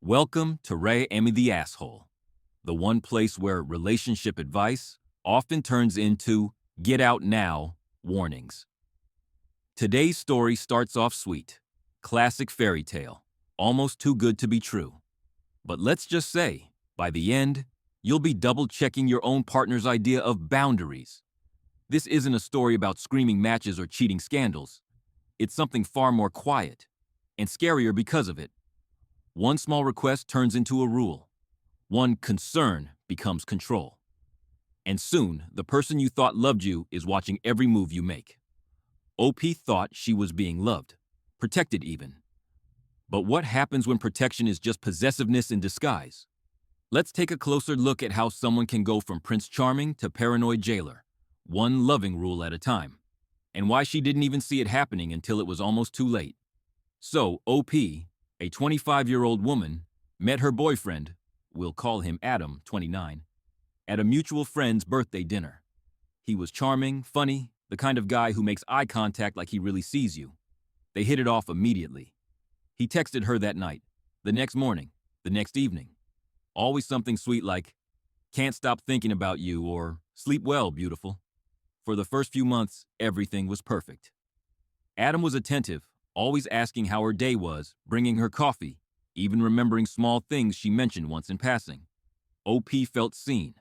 Welcome to Ray Amy the Asshole, the one place where relationship advice often turns into get out now warnings. Today's story starts off sweet, classic fairy tale, almost too good to be true. But let's just say, by the end, you'll be double-checking your own partner's idea of boundaries. This isn't a story about screaming matches or cheating scandals. It's something far more quiet, and scarier because of it. One small request turns into a rule. One concern becomes control. And soon, the person you thought loved you is watching every move you make. OP thought she was being loved, protected even. But what happens when protection is just possessiveness in disguise? Let's take a closer look at how someone can go from Prince Charming to paranoid jailer, one loving rule at a time, and why she didn't even see it happening until it was almost too late. So, OP, a 25-year-old woman, met her boyfriend, we'll call him Adam, 29, at a mutual friend's birthday dinner. He was charming, funny, the kind of guy who makes eye contact like he really sees you. They hit it off immediately. He texted her that night, the next morning, the next evening. Always something sweet like, "Can't stop thinking about you," or "Sleep well, beautiful." For the first few months, everything was perfect. Adam was attentive, always asking how her day was, bringing her coffee, even remembering small things she mentioned once in passing. OP felt seen,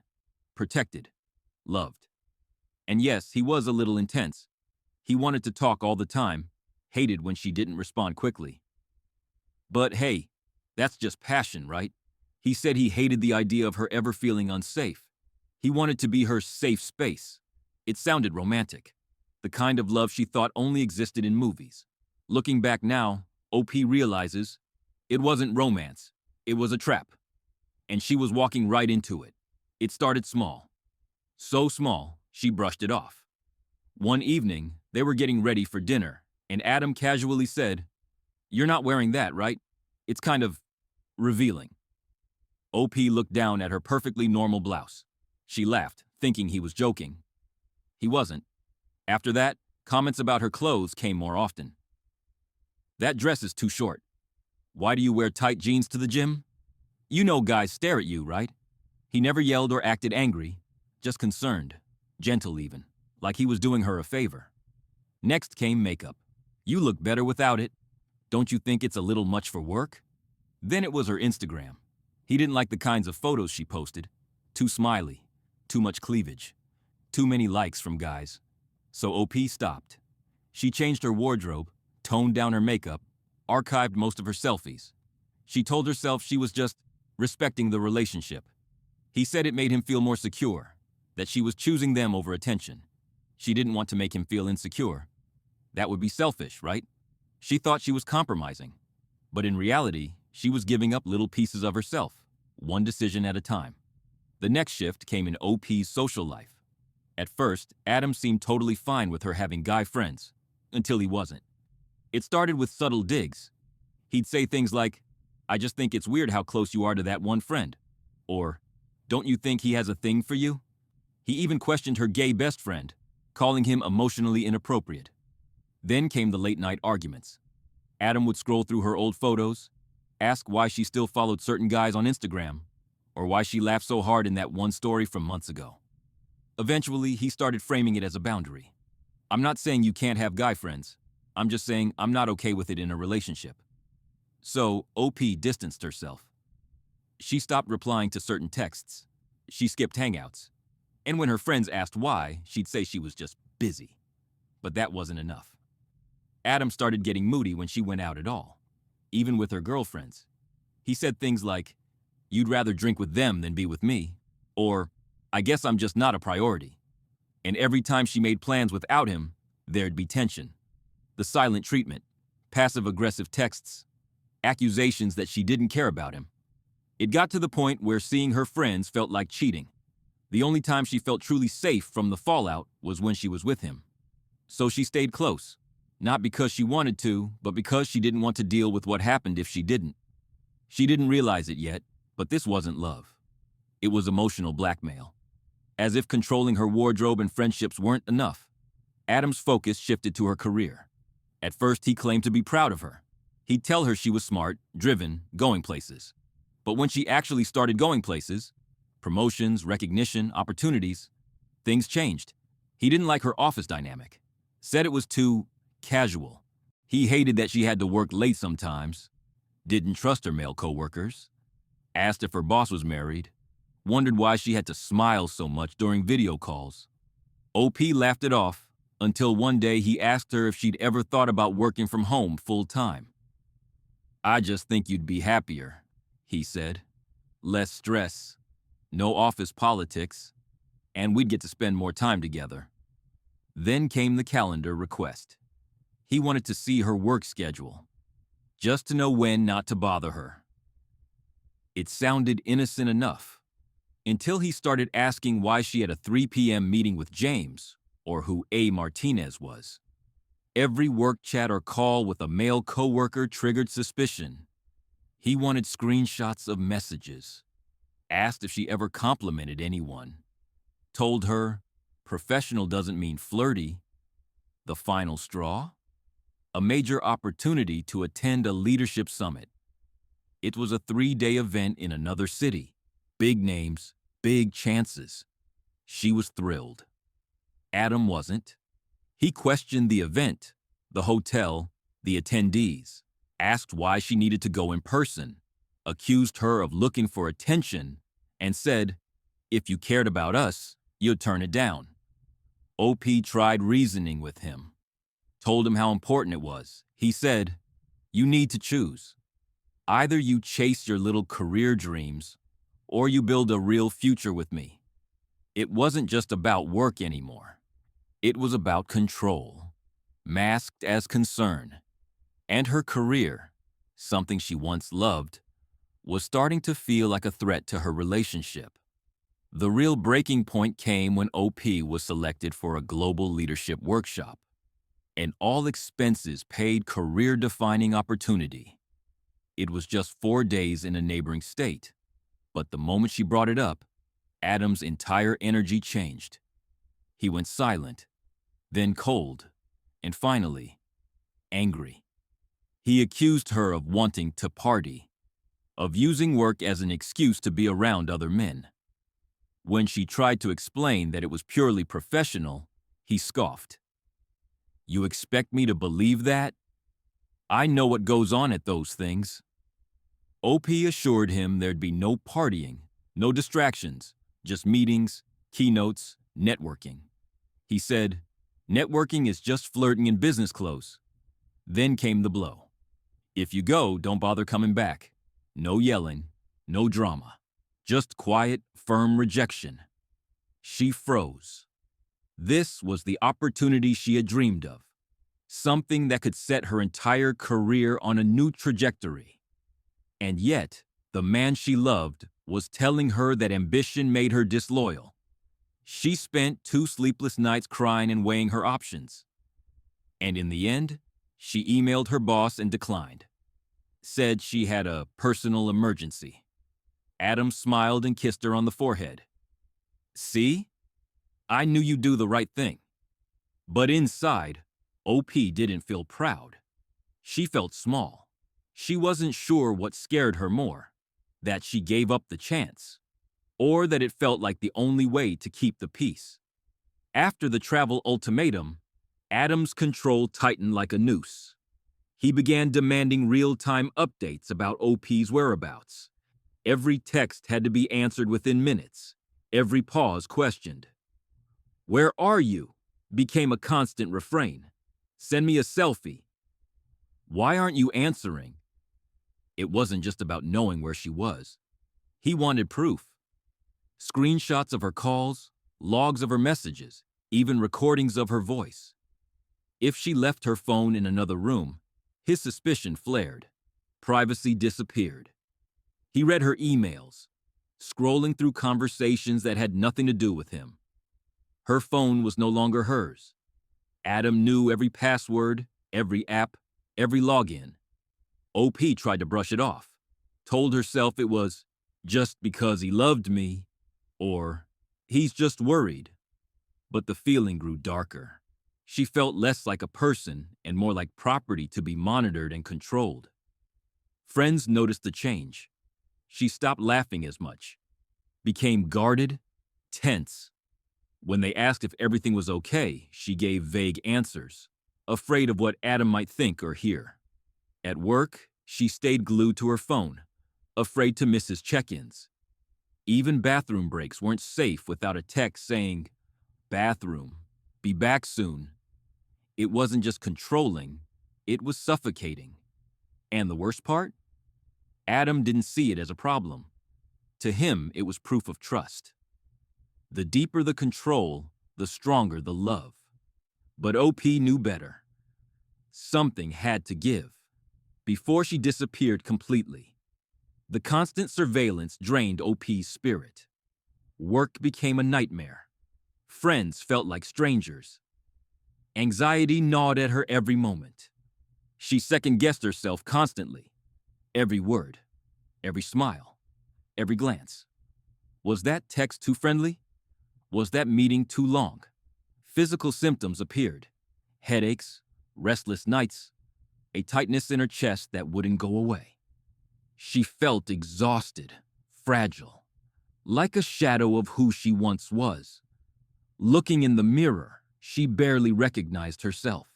protected, loved. And yes, he was a little intense. He wanted to talk all the time, hated when she didn't respond quickly. But hey, that's just passion, right? He said he hated the idea of her ever feeling unsafe. He wanted to be her safe space. It sounded romantic, the kind of love she thought only existed in movies. Looking back now, OP realizes it wasn't romance, it was a trap. And she was walking right into it. It started small. So small, she brushed it off. One evening, they were getting ready for dinner, and Adam casually said, "You're not wearing that, right? It's kind of revealing." OP looked down at her perfectly normal blouse. She laughed, thinking he was joking. He wasn't. After that, comments about her clothes came more often. "That dress is too short. Why do you wear tight jeans to the gym? You know guys stare at you, right?" He never yelled or acted angry, just concerned, gentle even, like he was doing her a favor. Next came makeup. "You look better without it. Don't you think it's a little much for work?" Then it was her Instagram. He didn't like the kinds of photos she posted. Too smiley, too much cleavage, too many likes from guys. So OP stopped. She changed her wardrobe, toned down her makeup, archived most of her selfies. She told herself she was just respecting the relationship. He said it made him feel more secure, that she was choosing them over attention. She didn't want to make him feel insecure. That would be selfish, right? She thought she was compromising. But in reality, she was giving up little pieces of herself, one decision at a time. The next shift came in OP's social life. At first, Adam seemed totally fine with her having guy friends, until he wasn't. It started with subtle digs. He'd say things like, "I just think it's weird how close you are to that one friend," or, "Don't you think he has a thing for you?" He even questioned her gay best friend, calling him emotionally inappropriate. Then came the late-night arguments. Adam would scroll through her old photos, ask why she still followed certain guys on Instagram, or why she laughed so hard in that one story from months ago. Eventually, he started framing it as a boundary. "I'm not saying you can't have guy friends. I'm just saying I'm not okay with it in a relationship." So, OP distanced herself. She stopped replying to certain texts. She skipped hangouts. And when her friends asked why, she'd say she was just busy. But that wasn't enough. Adam started getting moody when she went out at all, even with her girlfriends. He said things like, "You'd rather drink with them than be with me," or, "I guess I'm just not a priority." And every time she made plans without him, there'd be tension. The silent treatment, passive-aggressive texts, accusations that she didn't care about him. It got to the point where seeing her friends felt like cheating. The only time she felt truly safe from the fallout was when she was with him. So she stayed close, not because she wanted to, but because she didn't want to deal with what happened if she didn't. She didn't realize it yet, but this wasn't love. It was emotional blackmail. As if controlling her wardrobe and friendships weren't enough, Adam's focus shifted to her career. At first, he claimed to be proud of her. He'd tell her she was smart, driven, going places. But when she actually started going places, promotions, recognition, opportunities, things changed. He didn't like her office dynamic. Said it was too casual. He hated that she had to work late sometimes, didn't trust her male coworkers, asked if her boss was married, wondered why she had to smile so much during video calls. OP laughed it off until one day he asked her if she'd ever thought about working from home full-time. "I just think you'd be happier," he said. "Less stress, no office politics, and we'd get to spend more time together." Then came the calendar request. He wanted to see her work schedule, just to know when not to bother her. It sounded innocent enough, until he started asking why she had a 3 p.m. meeting with James, or who A. Martinez was. Every work chat or call with a male coworker triggered suspicion. He wanted screenshots of messages, asked if she ever complimented anyone, told her professional doesn't mean flirty. The final straw? A major opportunity to attend a leadership summit. It was a 3-day event in another city. Big names, big chances. She was thrilled. Adam wasn't. He questioned the event, the hotel, the attendees, asked why she needed to go in person, accused her of looking for attention, and said, "If you cared about us, you'd turn it down." OP tried reasoning with him, told him how important it was. He said, "You need to choose. Either you chase your little career dreams, or you build a real future with me." It wasn't just about work anymore. It was about control, masked as concern. And her career, something she once loved, was starting to feel like a threat to her relationship. The real breaking point came when OP was selected for a global leadership workshop, an all-expenses-paid career-defining opportunity. It was just 4 days in a neighboring state, but the moment she brought it up, Adam's entire energy changed. He went silent, then cold, and finally, angry. He accused her of wanting to party, of using work as an excuse to be around other men. When she tried to explain that it was purely professional, he scoffed. "You expect me to believe that? I know what goes on at those things." OP assured him there'd be no partying, no distractions, just meetings, keynotes, networking. He said, "Networking is just flirting in business clothes." Then came the blow. "If you go, don't bother coming back. No yelling, no drama. Just quiet, firm rejection." She froze. This was the opportunity she had dreamed of, something that could set her entire career on a new trajectory. And yet, the man she loved was telling her that ambition made her disloyal. She spent 2 sleepless nights crying and weighing her options. And in the end, she emailed her boss and declined. Said she had a personal emergency. Adam smiled and kissed her on the forehead. "See? I knew you'd do the right thing." But inside, OP didn't feel proud. She felt small. She wasn't sure what scared her more, that she gave up the chance, or that it felt like the only way to keep the peace. After the travel ultimatum, Adam's control tightened like a noose. He began demanding real-time updates about OP's whereabouts. Every text had to be answered within minutes, every pause questioned. "Where are you?" became a constant refrain. "Send me a selfie." "Why aren't you answering?" It wasn't just about knowing where she was. He wanted proof. Screenshots of her calls, logs of her messages, even recordings of her voice. If she left her phone in another room, his suspicion flared. Privacy disappeared. He read her emails, scrolling through conversations that had nothing to do with him. Her phone was no longer hers. Adam knew every password, every app, every login. OP tried to brush it off, told herself it was just because he loved me, or he's just worried. But the feeling grew darker. She felt less like a person and more like property to be monitored and controlled. Friends noticed the change. She stopped laughing as much, became guarded, tense. When they asked if everything was okay, she gave vague answers, afraid of what Adam might think or hear. At work, she stayed glued to her phone, afraid to miss his check-ins. Even bathroom breaks weren't safe without a text saying, "Bathroom, be back soon." It wasn't just controlling, it was suffocating. And the worst part? Adam didn't see it as a problem. To him, it was proof of trust. The deeper the control, the stronger the love. But OP knew better. Something had to give. Before she disappeared completely, the constant surveillance drained OP's spirit. Work became a nightmare. Friends felt like strangers. Anxiety gnawed at her every moment. She second-guessed herself constantly. Every word, every smile, every glance. Was that text too friendly? Was that meeting too long? Physical symptoms appeared. Headaches, restless nights, a tightness in her chest that wouldn't go away. She felt exhausted, fragile, like a shadow of who she once was. Looking in the mirror, she barely recognized herself.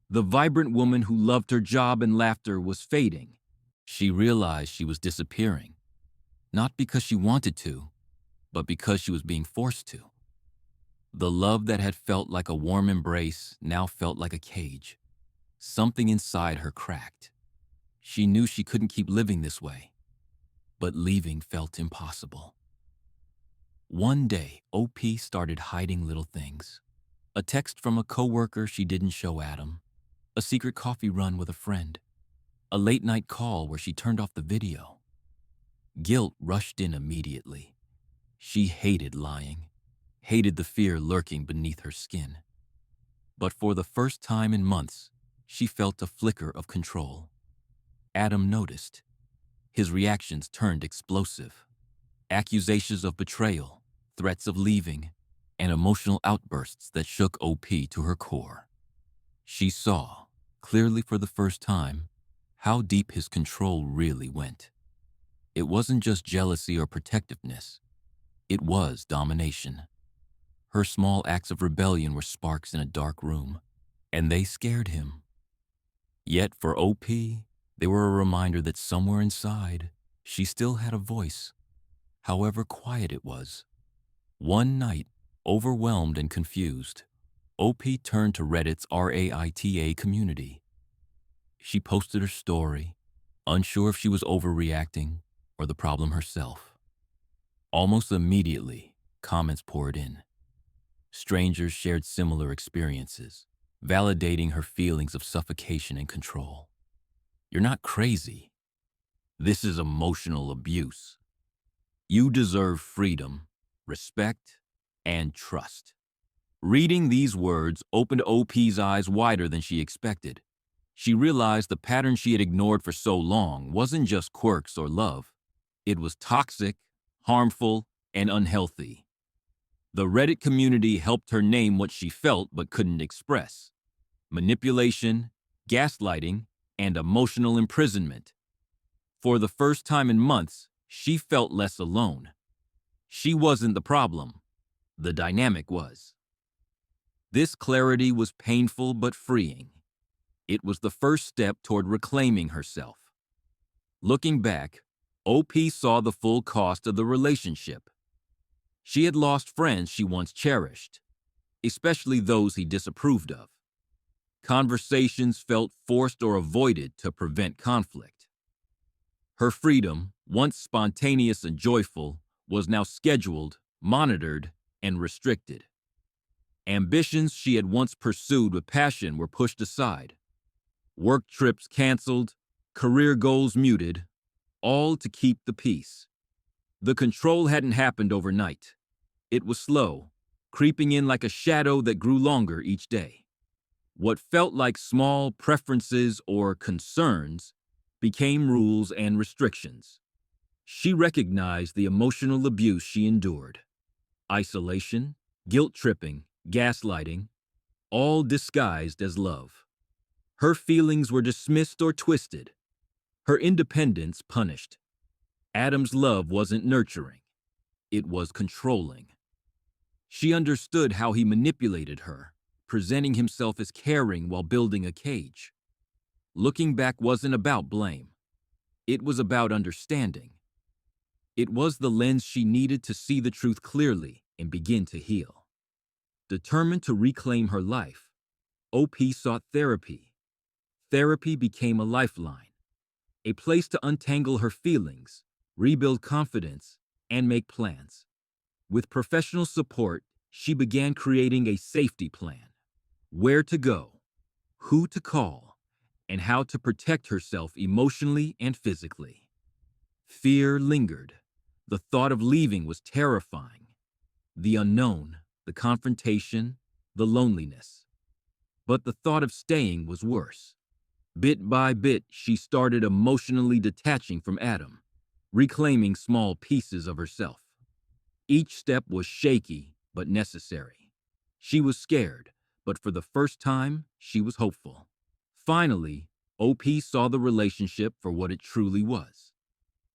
The vibrant woman who loved her job and laughter was fading. She realized she was disappearing, not because she wanted to, but because she was being forced to. The love that had felt like a warm embrace now felt like a cage. Something inside her cracked. She knew she couldn't keep living this way, but leaving felt impossible. One day, OP started hiding little things. A text from a coworker she didn't show Adam, a secret coffee run with a friend, a late-night call where she turned off the video. Guilt rushed in immediately. She hated lying, hated the fear lurking beneath her skin. But for the first time in months, she felt a flicker of control. Adam noticed. His reactions turned explosive. Accusations of betrayal, threats of leaving, and emotional outbursts that shook OP to her core. She saw, clearly for the first time, how deep his control really went. It wasn't just jealousy or protectiveness. It was domination. Her small acts of rebellion were sparks in a dark room, and they scared him. Yet for OP, they were a reminder that somewhere inside, she still had a voice, however quiet it was. One night, overwhelmed and confused, OP turned to Reddit's AITA community. She posted her story, unsure if she was overreacting or the problem herself. Almost immediately, comments poured in. Strangers shared similar experiences, validating her feelings of suffocation and control. "You're not crazy. This is emotional abuse. You deserve freedom, respect, and trust." Reading these words opened OP's eyes wider than she expected. She realized the pattern she had ignored for so long wasn't just quirks or love. It was toxic, harmful, and unhealthy. The Reddit community helped her name what she felt but couldn't express: manipulation, gaslighting, and emotional imprisonment. For the first time in months, she felt less alone. She wasn't the problem. The dynamic was. This clarity was painful but freeing. It was the first step toward reclaiming herself. Looking back, OP saw the full cost of the relationship. She had lost friends she once cherished, especially those he disapproved of. Conversations felt forced or avoided to prevent conflict. Her freedom, once spontaneous and joyful, was now scheduled, monitored, and restricted. Ambitions she had once pursued with passion were pushed aside. Work trips canceled, career goals muted, all to keep the peace. The control hadn't happened overnight. It was slow, creeping in like a shadow that grew longer each day. What felt like small preferences or concerns became rules and restrictions. She recognized the emotional abuse she endured. Isolation, guilt-tripping, gaslighting, all disguised as love. Her feelings were dismissed or twisted. Her independence punished. Adam's love wasn't nurturing, it was controlling. She understood how he manipulated her, presenting himself as caring while building a cage. Looking back wasn't about blame, it was about understanding. It was the lens she needed to see the truth clearly and begin to heal. Determined to reclaim her life, OP sought therapy. Therapy became a lifeline, a place to untangle her feelings, rebuild confidence, and make plans. With professional support, she began creating a safety plan: where to go, who to call, and how to protect herself emotionally and physically. Fear lingered. The thought of leaving was terrifying. The unknown, the confrontation, the loneliness. But the thought of staying was worse. Bit by bit, she started emotionally detaching from Adam, reclaiming small pieces of herself. Each step was shaky but necessary. She was scared, but for the first time, she was hopeful. Finally, OP saw the relationship for what it truly was.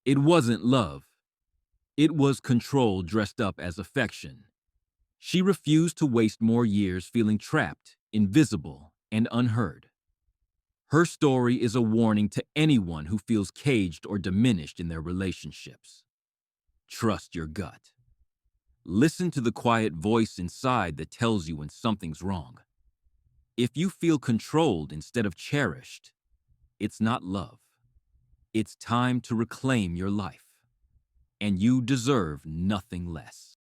It wasn't love. It was control dressed up as affection. She refused to waste more years feeling trapped, invisible, and unheard. Her story is a warning to anyone who feels caged or diminished in their relationships. Trust your gut. Listen to the quiet voice inside that tells you when something's wrong. If you feel controlled instead of cherished, it's not love. It's time to reclaim your life. And you deserve nothing less.